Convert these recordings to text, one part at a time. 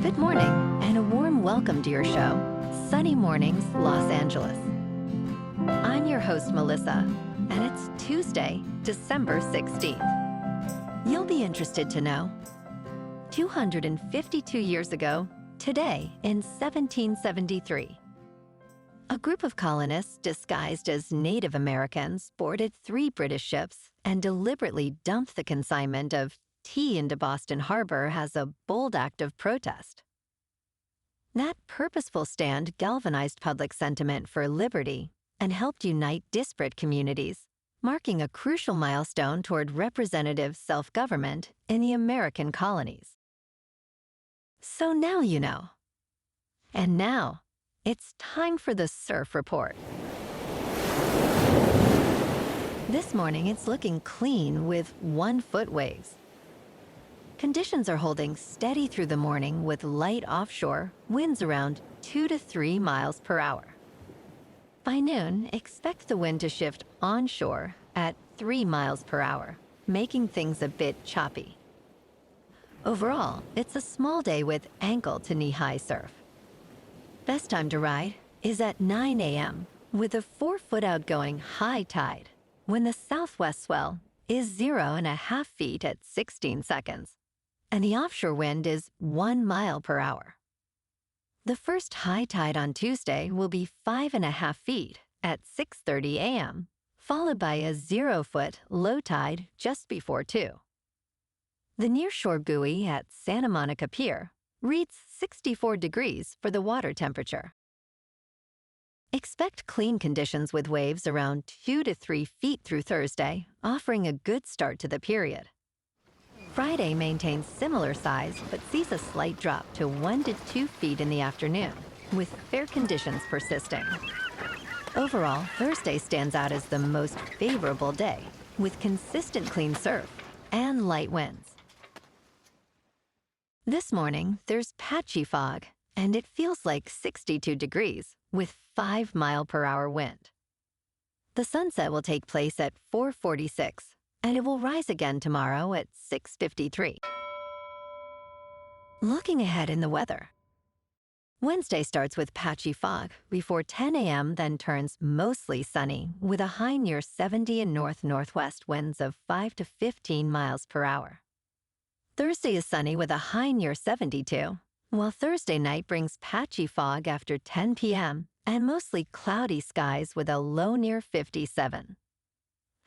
Good morning, and a warm welcome to your show, Sunny Mornings, Los Angeles. I'm your host, Melissa, and it's Tuesday, December 16th. You'll be interested to know, 252 years ago, today in 1773, a group of colonists disguised as Native Americans boarded 3 British ships and deliberately dumped the consignment of tea into Boston Harbor as a bold act of protest. That purposeful stand galvanized public sentiment for liberty and helped unite disparate communities, marking a crucial milestone toward representative self-government in the American colonies. So now you know. And now, it's time for the Surf Report. This morning, it's looking clean with 1-foot waves. Conditions are holding steady through the morning with light offshore, winds around 2 to 3 miles per hour. By noon, expect the wind to shift onshore at 3 miles per hour, making things a bit choppy. Overall, it's a small day with ankle to knee-high surf. Best time to ride is at 9 a.m. with a 4-foot outgoing high tide, when the southwest swell is 0.5 feet at 16 seconds. And the offshore wind is 1 mile per hour. The first high tide on Tuesday will be 5.5 feet at 6:30 a.m., followed by a 0-foot low tide just before 2. The nearshore buoy at Santa Monica Pier reads 64 degrees for the water temperature. Expect clean conditions with waves around 2 to 3 feet through Thursday, offering a good start to the period. Friday maintains similar size, but sees a slight drop to 1 to 2 feet in the afternoon, with fair conditions persisting. Overall, Thursday stands out as the most favorable day, with consistent clean surf and light winds. This morning, there's patchy fog, and it feels like 62 degrees, with 5-mile-per-hour wind. The sunset will take place at 4:46. And it will rise again tomorrow at 6:53. Looking ahead in the weather. Wednesday starts with patchy fog before 10 a.m., then turns mostly sunny with a high near 70 and north-northwest winds of 5 to 15 miles per hour. Thursday is sunny with a high near 72, while Thursday night brings patchy fog after 10 p.m. and mostly cloudy skies with a low near 57.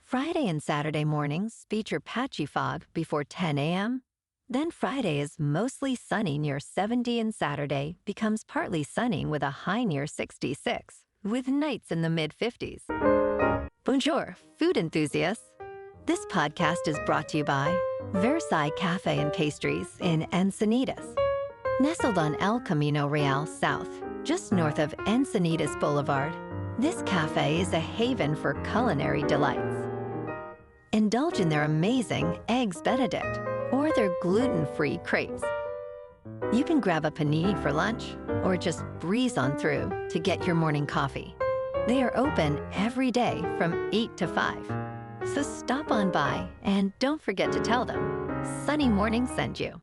Friday and Saturday mornings feature patchy fog before 10 a.m. Then Friday is mostly sunny near 70 and Saturday becomes partly sunny with a high near 66, with nights in the mid-50s. Bonjour, food enthusiasts. This podcast is brought to you by Versailles Cafe and Pastries in Encinitas. Nestled on El Camino Real South, just north of Encinitas Boulevard, this cafe is a haven for culinary delights. Indulge in their amazing Eggs Benedict or their gluten-free crepes. You can grab a panini for lunch or just breeze on through to get your morning coffee. They are open every day from 8 to 5. So stop on by and don't forget to tell them Sunny Morning sent you.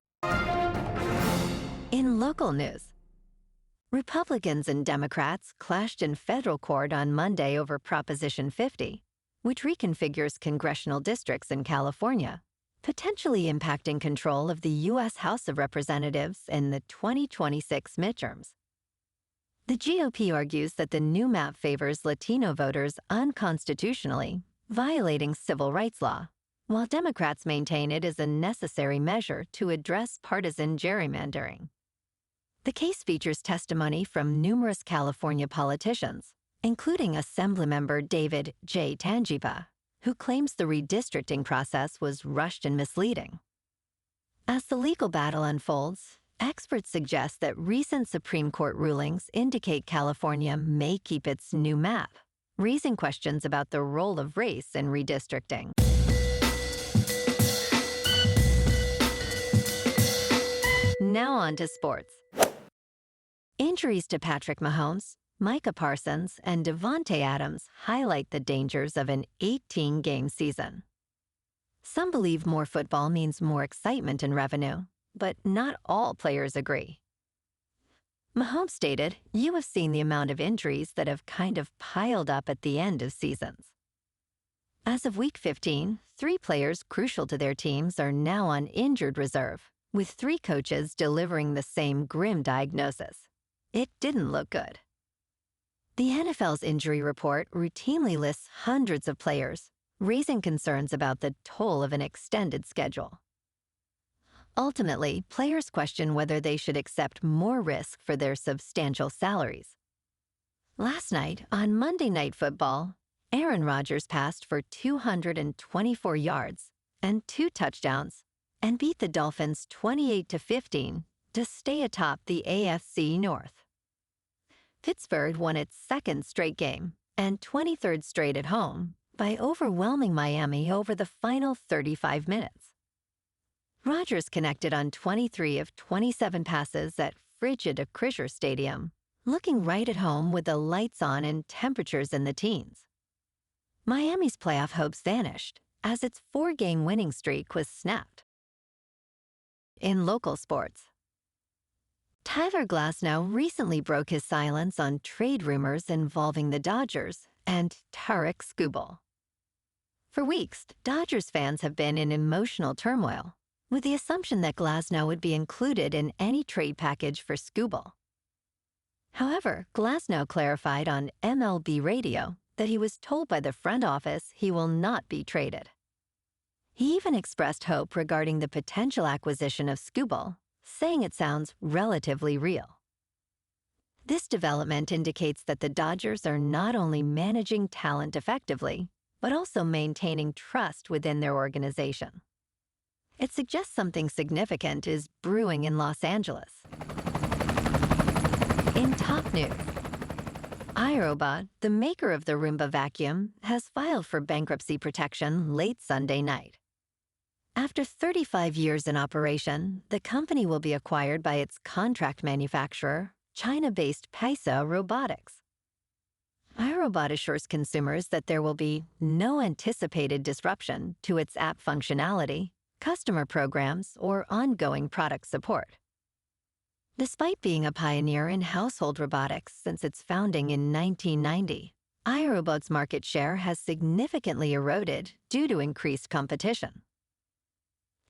In local news, Republicans and Democrats clashed in federal court on Monday over Proposition 50, which reconfigures congressional districts in California, potentially impacting control of the U.S. House of Representatives in the 2026 midterms. The GOP argues that the new map favors Latino voters unconstitutionally, violating civil rights law, while Democrats maintain it is a necessary measure to address partisan gerrymandering. The case features testimony from numerous California politicians, including Assemblymember David J. Tangipa, who claims the redistricting process was rushed and misleading. As the legal battle unfolds, experts suggest that recent Supreme Court rulings indicate California may keep its new map, raising questions about the role of race in redistricting. Now on to sports. Injuries to Patrick Mahomes, Micah Parsons, and Davante Adams highlight the dangers of an 18-game season. Some believe more football means more excitement and revenue, but not all players agree. Mahomes stated, "You have seen the amount of injuries that have kind of piled up at the end of seasons." As of Week 15, 3 players crucial to their teams are now on injured reserve, with 3 coaches delivering the same grim diagnosis. It didn't look good. The NFL's injury report routinely lists hundreds of players, raising concerns about the toll of an extended schedule. Ultimately, players question whether they should accept more risk for their substantial salaries. Last night, on Monday Night Football, Aaron Rodgers passed for 224 yards and 2 touchdowns and beat the Dolphins 28-15 to stay atop the AFC North. Pittsburgh won its 2nd straight game and 23rd straight at home by overwhelming Miami over the final 35 minutes. Rodgers connected on 23 of 27 passes at frigid Acrisure Stadium, looking right at home with the lights on and temperatures in the teens. Miami's playoff hopes vanished as its 4-game winning streak was snapped. In local sports, Tyler Glasnow recently broke his silence on trade rumors involving the Dodgers and Tarik Skubal. For weeks, Dodgers fans have been in emotional turmoil, with the assumption that Glasnow would be included in any trade package for Skubal. However, Glasnow clarified on MLB Radio that he was told by the front office he will not be traded. He even expressed hope regarding the potential acquisition of Skubal, saying it sounds relatively real. This development indicates that the Dodgers are not only managing talent effectively, but also maintaining trust within their organization. It suggests something significant is brewing in Los Angeles. In top news, iRobot, the maker of the Roomba vacuum, has filed for bankruptcy protection late Sunday night. After 35 years in operation, the company will be acquired by its contract manufacturer, China-based Picea Robotics. iRobot assures consumers that there will be no anticipated disruption to its app functionality, customer programs, or ongoing product support. Despite being a pioneer in household robotics since its founding in 1990, iRobot's market share has significantly eroded due to increased competition.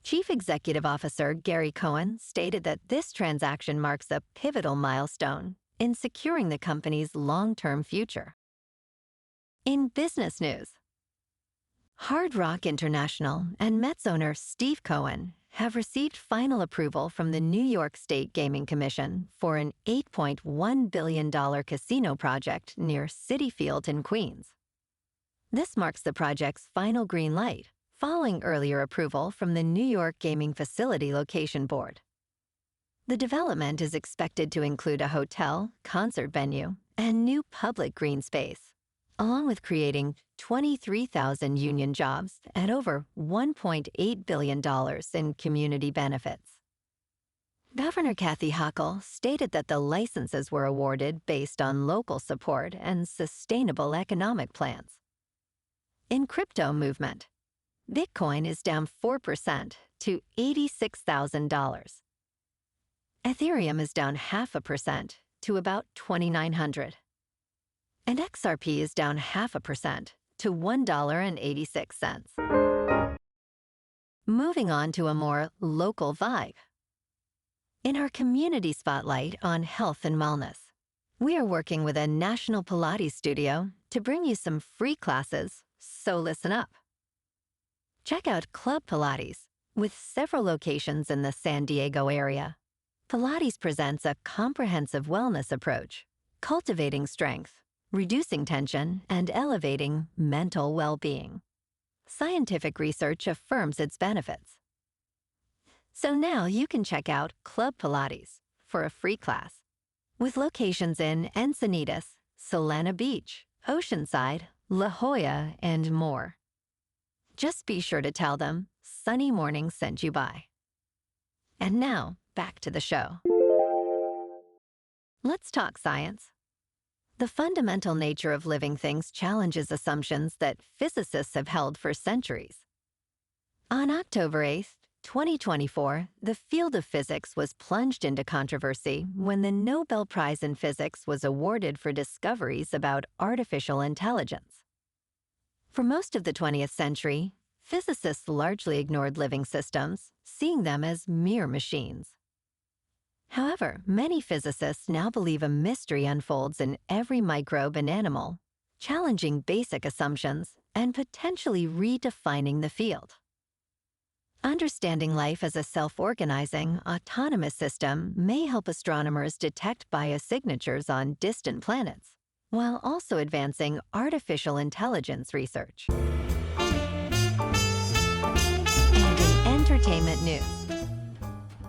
Chief Executive Officer Gary Cohen stated that this transaction marks a pivotal milestone in securing the company's long-term future. In business news, Hard Rock International and Mets owner Steve Cohen have received final approval from the New York State Gaming Commission for an $8.1 billion casino project near Citi Field in Queens. This marks the project's final green light, following earlier approval from the New York Gaming Facility Location Board. The development is expected to include a hotel, concert venue, and new public green space, along with creating 23,000 union jobs and over $1.8 billion in community benefits. Governor Kathy Hochul stated that the licenses were awarded based on local support and sustainable economic plans. In crypto movement, Bitcoin is down 4% to $86,000. Ethereum is down 0.5% to about 2,900. And XRP is down 0.5% to $1.86. Moving on to a more local vibe. In our community spotlight on health and wellness, we are working with a national Pilates studio to bring you some free classes, so listen up. Check out Club Pilates, with several locations in the San Diego area. Pilates presents a comprehensive wellness approach, cultivating strength, reducing tension, and elevating mental well-being. Scientific research affirms its benefits. So now you can check out Club Pilates for a free class, with locations in Encinitas, Solana Beach, Oceanside, La Jolla, and more. Just be sure to tell them Sunny Morning sent you by. And now, back to the show. Let's talk science. The fundamental nature of living things challenges assumptions that physicists have held for centuries. On October 8, 2024, the field of physics was plunged into controversy when the Nobel Prize in Physics was awarded for discoveries about artificial intelligence. For most of the 20th century, physicists largely ignored living systems, seeing them as mere machines. However, many physicists now believe a mystery unfolds in every microbe and animal, challenging basic assumptions and potentially redefining the field. Understanding life as a self-organizing, autonomous system may help astronomers detect biosignatures on distant planets, while also advancing artificial intelligence research. And in entertainment news,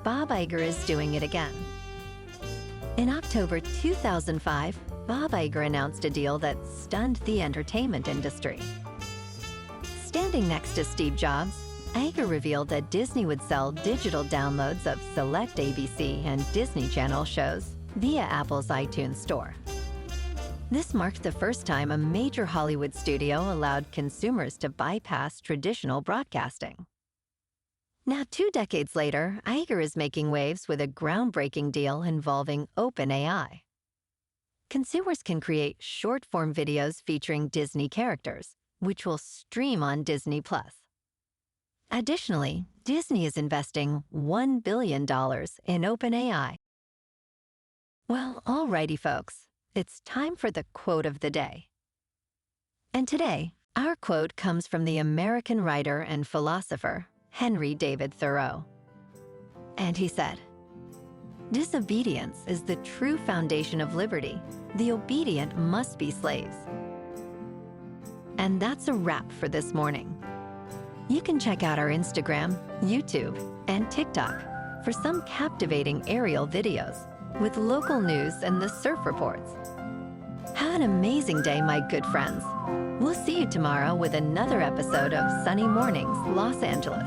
Bob Iger is doing it again. In October 2005, Bob Iger announced a deal that stunned the entertainment industry. Standing next to Steve Jobs, Iger revealed that Disney would sell digital downloads of select ABC and Disney Channel shows via Apple's iTunes Store. This marked the first time a major Hollywood studio allowed consumers to bypass traditional broadcasting. Now, 2 decades later, Iger is making waves with a groundbreaking deal involving OpenAI. Consumers can create short-form videos featuring Disney characters, which will stream on Disney+. Additionally, Disney is investing $1 billion in OpenAI. Well, alrighty, folks, it's time for the quote of the day. And today, our quote comes from the American writer and philosopher, Henry David Thoreau. And he said, "Disobedience is the true foundation of liberty. The obedient must be slaves." And that's a wrap for this morning. You can check out our Instagram, YouTube, and TikTok for some captivating aerial videos with local news and the surf reports. Have an amazing day, my good friends. We'll see you tomorrow with another episode of Sunny Mornings, Los Angeles.